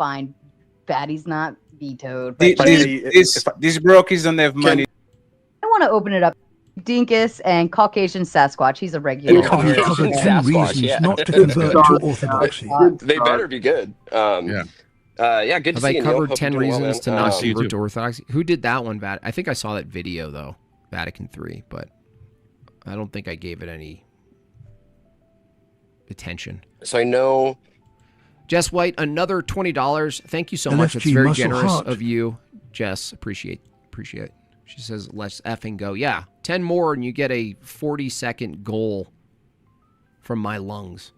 fine. Batty's not vetoed. These brokies don't have money. I want to open it up. Dinkus and Caucasian Sasquatch. He's a regular. Caucasian Sasquatch, not to convert to Orthodoxy. They better be good. Good to see you. Have I covered 10 reasons to not convert to Orthodoxy? Who did that one, I think I saw that video, though, Vatican III, but I don't think I gave it any attention. So I know... Jess White, another $20. Thank you so much. It's very generous of you, Jess. Appreciate. She says, let's effing go. Yeah, 10 more and you get a 40-second goal from my lungs.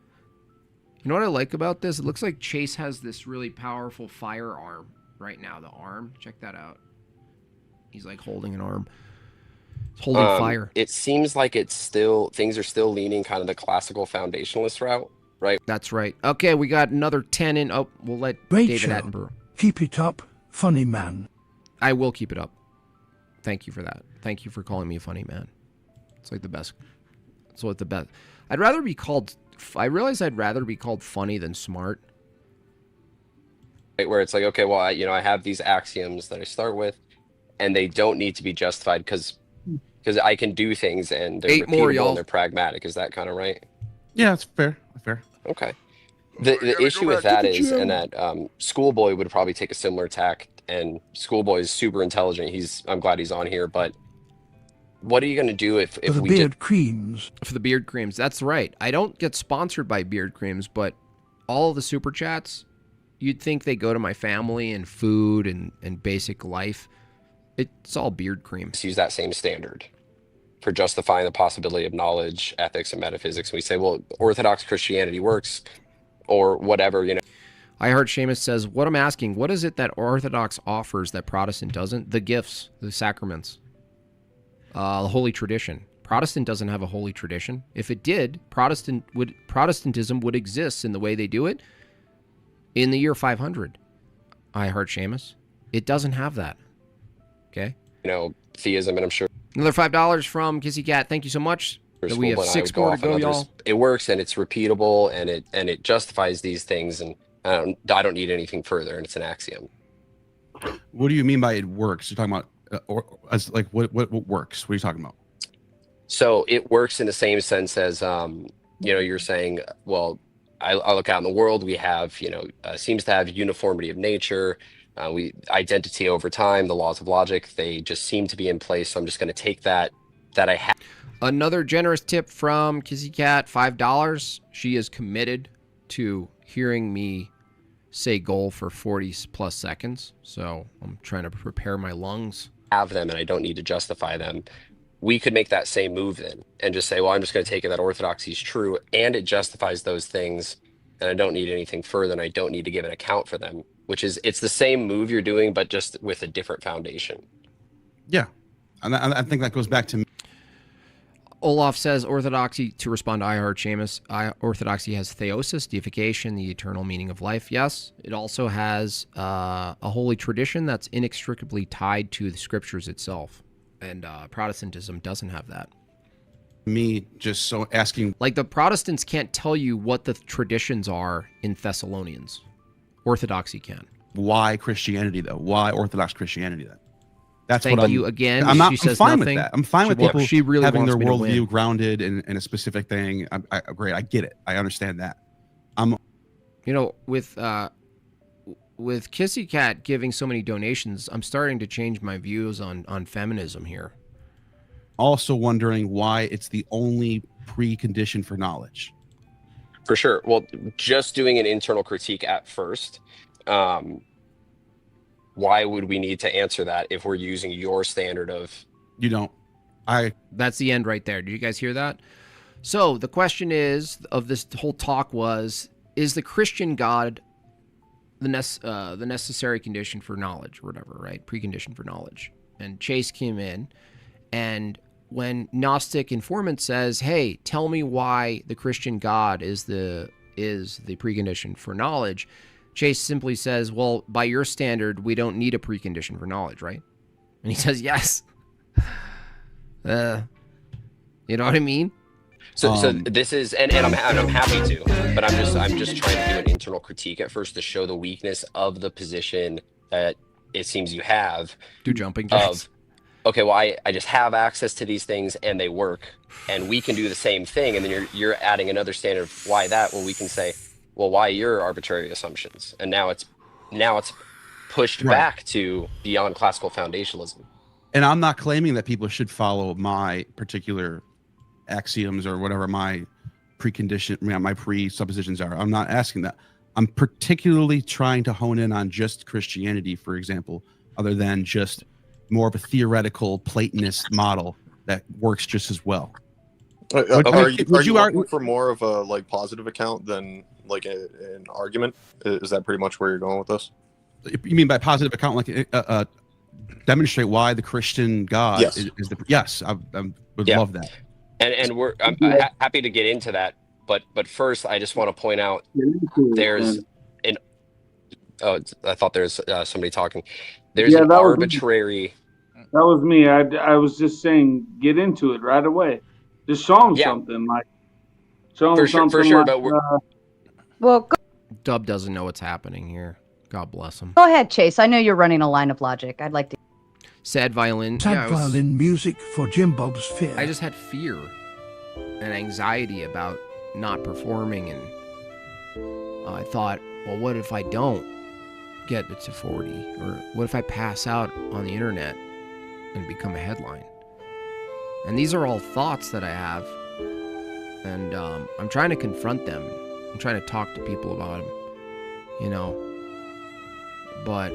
You know what I like about this? It looks like Chase has this really powerful firearm right now. The arm. Check that out. He's like holding an arm. It's holding fire. It seems like things are still leaning kind of the classical foundationalist route, right? That's right. Okay, we got another 10 in. Oh, we'll let David Attenborough. Keep it up, funny man. I will keep it up. Thank you for that. Thank you for calling me a funny man. It's like the best. It's like the best. I realize I'd rather be called funny than smart. Right, where it's like, okay, well, I have these axioms that I start with, and they don't need to be justified because I can do things and they're repeatable and they're pragmatic. Is that kind of right? Yeah, it's fair. Okay. The issue with that is, and that Schoolboy would probably take a similar tack, and Schoolboy is super intelligent. I'm glad he's on here, but what are you going to do if for the we beard creams? For the beard creams, that's right. I don't get sponsored by beard creams, but all of the super chats, you'd think they go to my family and food and basic life. It's all beard cream. Let's use that same standard for justifying the possibility of knowledge, ethics, and metaphysics. We say, well, Orthodox Christianity works, or whatever, I heard Seamus says, what I'm asking, what is it that Orthodox offers that Protestant doesn't? The gifts, the sacraments, the holy tradition. Protestant doesn't have a holy tradition. If it did, Protestantism would exist in the way they do it in the year 500. I heard Seamus. It doesn't have that. Okay. Theism, and I'm sure. Another $5 from Kissy Cat. Thank you so much. We have 6 more to go, y'all. It works and it's repeatable and it justifies these things, and I don't need anything further, and it's an axiom. What do you mean by it works? You're talking about what works? What are you talking about? So it works in the same sense as you're saying, well, I look out in the world, we have seems to have uniformity of nature, identity over time, the laws of logic, they just seem to be in place. So I'm just going to take that I have. Another generous tip from Kissy Cat, $5. She is committed to hearing me say goal for 40 plus seconds. So I'm trying to prepare my lungs. Have them, and I don't need to justify them. We could make that same move then and just say, well, I'm just going to take it that orthodoxy is true and it justifies those things, and I don't need anything further, and I don't need to give an account for them, it's the same move you're doing, but just with a different foundation. Yeah. And I think that goes back to me. Olaf says, Orthodoxy, to respond to I heard Seamus, Orthodoxy has theosis, deification, the eternal meaning of life. Yes, it also has a holy tradition that's inextricably tied to the scriptures itself. And Protestantism doesn't have that. Me just so asking. Like the Protestants can't tell you what the traditions are in Thessalonians. Orthodoxy can. Why Christianity, though? Why Orthodox Christianity, then? That's Thank what you again. I'm fine nothing. with that. I'm fine with people really having their worldview grounded in a specific thing. Great. I get it. I understand that. With Kissy Cat giving so many donations, I'm starting to change my views on feminism here. Also wondering why it's the only precondition for knowledge. For sure. Well, just doing an internal critique at first. Why would we need to answer that if we're using your standard of... You don't. That's the end right there. Did you guys hear that? So the question of this whole talk was, is the Christian God the necessary condition for knowledge or whatever, right? Precondition for knowledge. And Chase came in, and when Gnostic informant says, hey, tell me why the Christian God is the precondition for knowledge, Chase simply says, well, by your standard, we don't need a precondition for knowledge, right? And he says, yes. You know what I mean? So this is, and I'm happy to, but I'm just trying to do an internal critique at first to show the weakness of the position that it seems you have. Do jumping jacks. Okay, well, I just have access to these things and they work, and we can do the same thing, and then you're adding another standard of why that, when we can say, well, why your arbitrary assumptions, and now it's pushed back to beyond classical foundationalism. And I'm not claiming that people should follow my particular axioms or whatever my my presuppositions are. I'm not asking that. I'm particularly trying to hone in on just Christianity, for example, other than just more of a theoretical Platonist model that works just as well. Are you looking for more of a like positive account than like an argument? Is that pretty much where you're going with this? You mean by positive account, like demonstrate why the Christian God is the yes? I would love that. And I'm happy to get into that, but first I just want to point out there's an I thought there's somebody talking. There's an arbitrary. That was me. I was just saying, get into it right away. Just show them something, like show them something. For sure, like, well, Dub doesn't know what's happening here. God bless him. Go ahead, Chase. I know you're running a line of logic. I'd like to. Sad violin. Sad violin music for Jimbob's fear. I just had fear and anxiety about not performing, and I thought, well, what if I don't get to 40, or what if I pass out on the internet and become a headline? And these are all thoughts that I have, and I'm trying to confront them. I'm trying to talk to people about them, you know. But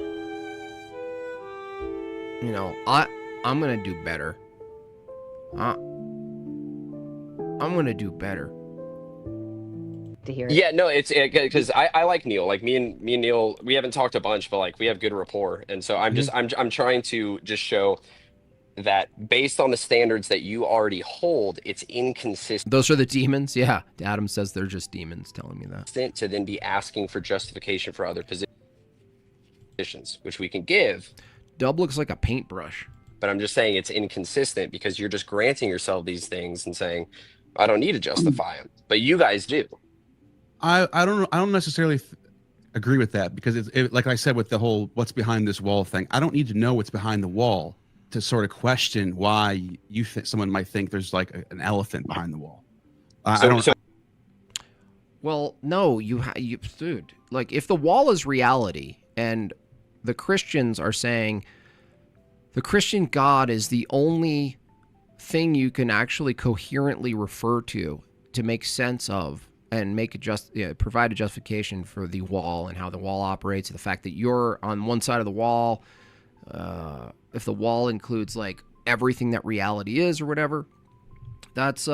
you know, I'm gonna do better. I'm gonna do better. To hear it. Yeah, no, it's because I like Neil. Like me and Neil, we haven't talked a bunch, but like we have good rapport, and so I'm trying to just show that based on the standards that you already hold, it's inconsistent. Those are the demons? Yeah. Adam says they're just demons telling me that. To then be asking for justification for other positions, which we can give. Dub looks like a paintbrush. But I'm just saying it's inconsistent because you're just granting yourself these things and saying, I don't need to justify them. But you guys do. I don't necessarily agree with that, because it's like I said with the whole what's behind this wall thing. I don't need to know what's behind the wall to sort of question why you think someone might think there's like an elephant behind the wall. Well, no, dude. Like, if the wall is reality, and the Christians are saying the Christian God is the only thing you can actually coherently refer to make sense of, and provide a justification for the wall and how the wall operates, the fact that you're on one side of the wall. If the wall includes like everything that reality is or whatever, that's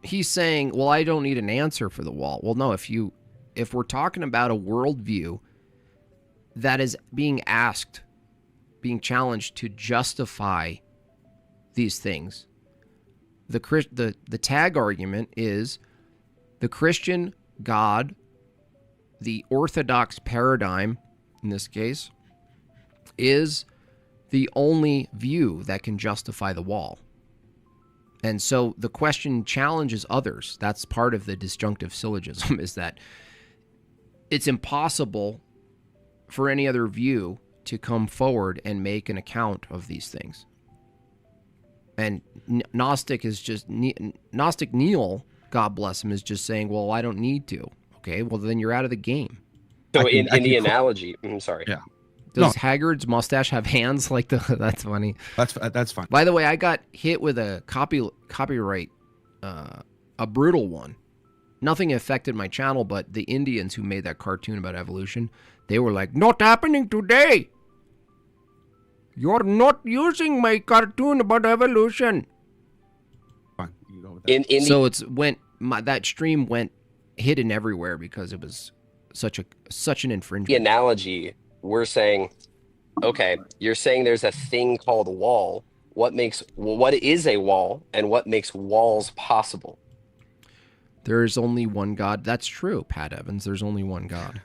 he's saying, well, I don't need an answer for the wall. Well, no, if we're talking about a worldview that is being challenged to justify these things, the tag argument is the Christian God, the Orthodox paradigm in this case, is the only view that can justify the wall. And so the question challenges others. That's part of the disjunctive syllogism, is that it's impossible for any other view to come forward and make an account of these things. And Gnostic Neil, God bless him, is just saying, well, I don't need to. Okay, well, then you're out of the game. So in the analogy, I'm sorry. Yeah. Does Haggard's mustache have hands like the? That's funny. That's fine. By the way, I got hit with a copyright, a brutal one. Nothing affected my channel, but the Indians who made that cartoon about evolution, they were like, "Not happening today. You're not using my cartoon about evolution." Fine, you can go with that. So that stream went hidden everywhere because it was such an infringement. The analogy, we're saying, okay, you're saying there's a thing called a wall. What is a wall, and what makes walls possible? There's only one God. That's true, Pat Evans. There's only one God.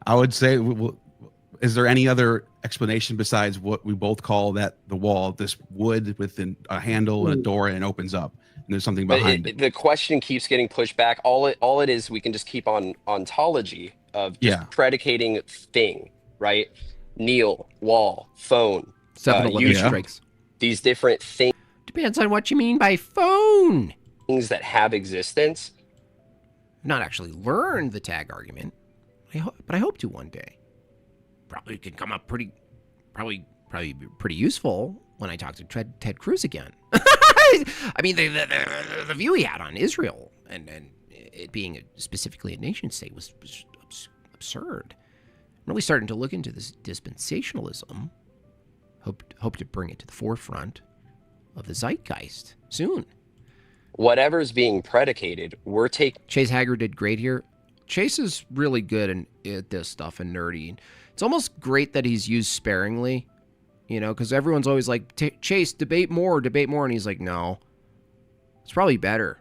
I would say, is there any other explanation besides what we both call that the wall, this wood with a handle and a door, and it opens up? There's something behind it. The question keeps getting pushed back. All it is, we can just keep on ontology of just predicating thing, right? Kneel, wall, phone, 7-Eleven strikes. These different things. Depends on what you mean by phone. Things that have existence. Not actually learned the tag argument, but I hope to one day. Probably could come up probably be pretty useful when I talk to Ted Cruz again. I mean, the view he had on Israel and it being specifically a nation state was absurd. I'm really starting to look into this dispensationalism. Hope to bring it to the forefront of the zeitgeist soon. Whatever's being predicated, we're taking. Chase Hager did great here. Chase is really good at this stuff and nerdy. It's almost great that he's used sparingly. You know, because everyone's always like, Chase, debate more. And he's like, no. It's probably better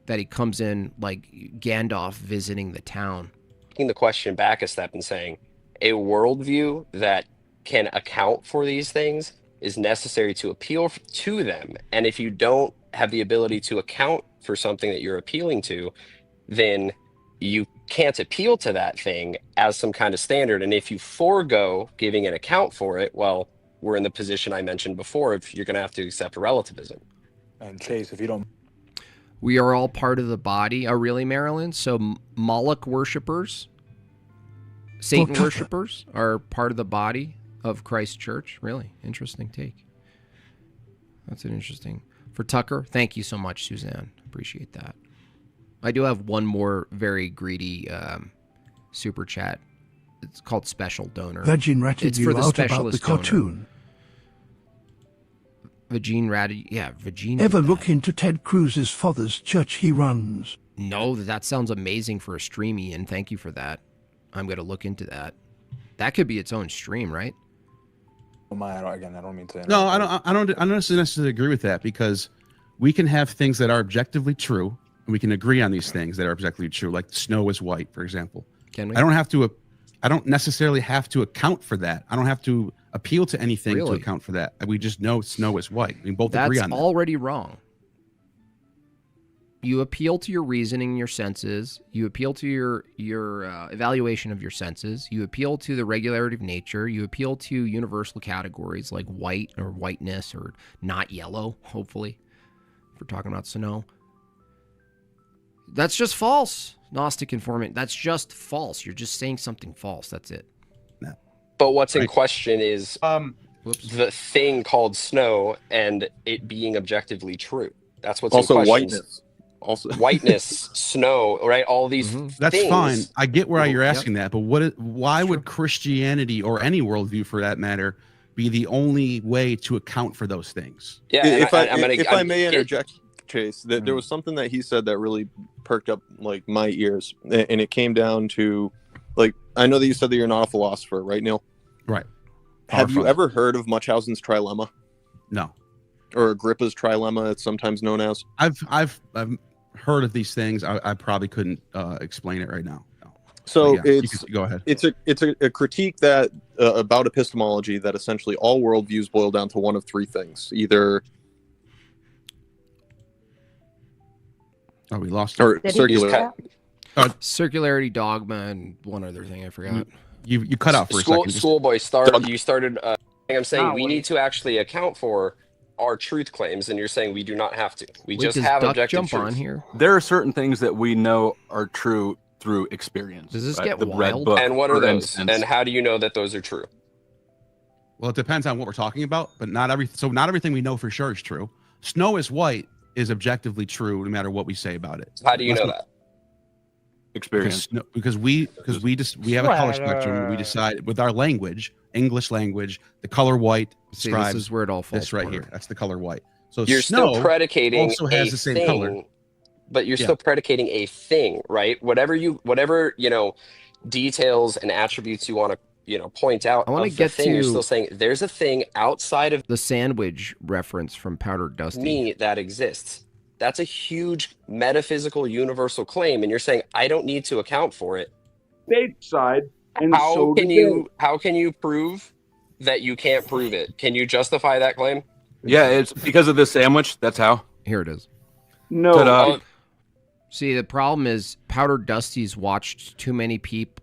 that he comes in like Gandalf visiting the town. Taking the question back a step and saying, a worldview that can account for these things is necessary to appeal to them. And if you don't have the ability to account for something that you're appealing to, then you can't appeal to that thing as some kind of standard. And if you forego giving an account for it, well, we're in the position I mentioned before, if you're going to have to accept relativism. And Chase, if you don't... We are all part of the body. Oh, really, Marilyn? So Moloch worshippers, Satan worshippers are part of the body of Christ Church? Really? Interesting take. That's an interesting... For Tucker, thank you so much, Suzanne. Appreciate that. I do have one more very greedy super chat. It's called Special Donor. Virgin ratted it's you for the out about the specialist donor. cartoon. Virgin ratted, yeah, Virgin. Ever look into Ted Cruz's father's church he runs? No, that sounds amazing for a stream, Ian. Thank you for that. I'm going to look into that. That could be its own stream, right? I don't mean to. No, I don't necessarily agree with that, because we can have things that are objectively true, and we can agree on these things that are objectively true, like snow is white, for example. Can we? I don't necessarily have to account for that. I don't have to appeal to anything to account for that. We just know snow is white. We both agree on that. That's already wrong. You appeal to your reasoning, your senses. You appeal to your evaluation of your senses. You appeal to the regularity of nature. You appeal to universal categories like white or whiteness or not yellow, hopefully, if we're talking about snow. That's just false. Gnostic informant. That's just false. You're just saying something false. That's it. No. But what's in question is the thing called snow and it being objectively true. That's what's also in question. Whiteness. Also whiteness, snow, right? All these That's things. fine. I get why you're asking that, but why would Christianity or any worldview for that matter be the only way to account for those things? Yeah, if I may interject, Chase, there was something that he said that really perked up like my ears, and it came down to, like, I know that you said that you're not a philosopher, right, Neil? Right. Have you ever heard of Munchausen's trilemma? No. Or Agrippa's trilemma, it's sometimes known as. I've heard of these things. I probably couldn't explain it right now. No. So yeah, go ahead. It's a critique that about epistemology that essentially all worldviews boil down to one of three things: either we lost or circular, circularity, dogma, and one other thing I forgot. You cut out for a second. Schoolboy you started. I'm saying we need to actually account for our truth claims, and you're saying we do not have to. We just have objective truth. On here? There are certain things that we know are true through experience. Does this right? get the wild? Book, and what are those? And how do you know that those are true? Well, it depends on what we're talking about, but not everything we know for sure is true. Snow is white is objectively true no matter what we say about it. How do you know that? Experience. Because we have a color spectrum. We decide with our language, English language, the color white. See, this is where it all falls. This right here. That's the color white. So you're snow still predicating also has the same color. But you're still predicating a thing, right? Whatever details and attributes you want to point out. I want to get to. You're still saying there's a thing outside of the sandwich reference from Powdered Dusty. Me that exists. That's a huge metaphysical universal claim, and you're saying I don't need to account for it. Stateside, and how can you prove that you can't prove it? Can you justify that claim? Yeah, it's because of this sandwich. That's how. Here it is. No. Ta-da. See, the problem is Powder Dusty's watched too many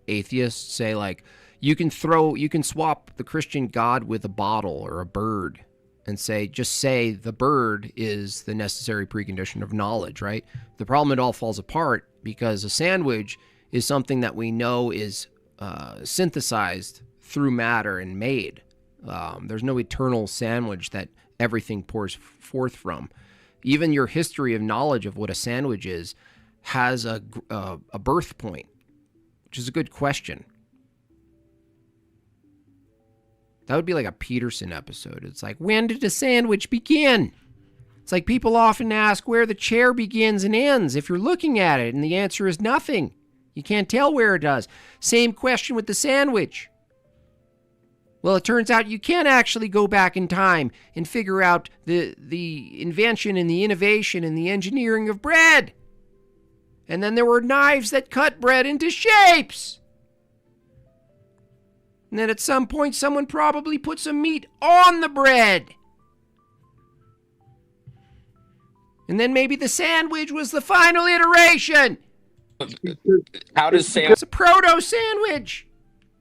atheists say, like, you can swap the Christian God with a bottle or a bird and just say the bird is the necessary precondition of knowledge, right? The problem, it all falls apart because a sandwich is something that we know is synthesized through matter and made. There's no eternal sandwich that everything pours forth from. Even your history of knowledge of what a sandwich is has a birth point, which is a good question. That would be like a Peterson episode. It's like, when did the sandwich begin? It's like people often ask where the chair begins and ends if you're looking at it, and the answer is nothing. You can't tell where it does. Same question with the sandwich. Well, it turns out you can actually go back in time and figure out the invention and the innovation and the engineering of bread. And then there were knives that cut bread into shapes. And then at some point, someone probably put some meat on the bread. And then maybe the sandwich was the final iteration. How does It's a proto-sandwich.